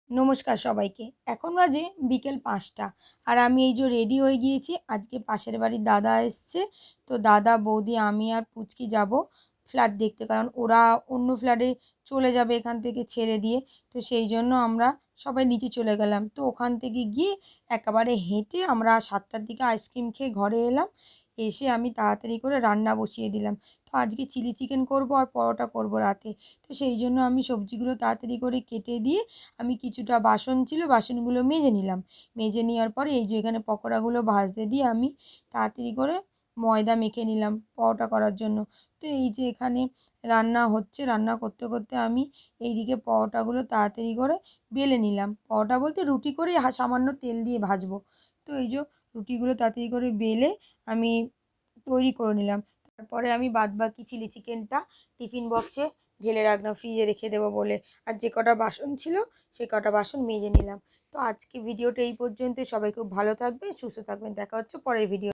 নমস্কার সবাইকে। এখন বাজে বিকেল ৫টা আর আমি এই যে রেডি হয়ে গিয়েছি। আজকে পাশের বাড়ির দাদা এসছে। তো দাদা, বৌদি, আমি আর পুচকি যাব ফ্ল্যাট দেখতে, কারণ ওরা অন্য ফ্ল্যাটে চলে যাবে এখান থেকে ছেড়ে দিয়ে। তো সেই জন্য আমরা সবাই নিচে চলে গেলাম। তো ওখান থেকে গিয়ে একেবারে হেঁটে আমরা ৭টার দিকে আইসক্রিম খেয়ে ঘরে এলাম। এসে আমি তাড়াতাড়ি করে রান্না বসিয়ে দিলাম। তো আজকে চিলি চিকেন করব আর পরোটা করব রাতে। তো সেই জন্য আমি সবজিগুলো তাড়াতাড়ি করে কেটে দিয়ে আমি কিছুটা বাসন ছিল, বাসনগুলো মেজে নিলাম। মেজে নেওয়ার পরে এই যে এখানে পকোড়াগুলো ভাজতে দিয়ে আমি তাড়াতাড়ি করে ময়দা মেখে নিলাম পরোটা করার জন্য। তো এই যে এখানে রান্না হচ্ছে, রান্না করতে করতে আমি এইদিকে পরোটাগুলো তাড়াতাড়ি করে বেলে নিলাম। পরোটা বলতে রুটি করে সামান্য তেল দিয়ে ভাজবো। তো এই যে রুটিগুলো তাড়াতাড়ি করে বেলে আমি তৈরি করে নিলাম। তারপরে আমি বাদবাকি চিলি চিকেনটা টিফিন বক্সে ঢেলে রাখলাম, ফ্রিজে রেখে দেবো বলে। আর যে কটা বাসন ছিল সে কটা বাসন মেজে নিলাম। তো আজকে ভিডিওটা এই পর্যন্তই। সবাই খুব ভালো থাকবেন, সুস্থ থাকবেন। দেখা হচ্ছে পরের ভিডিও।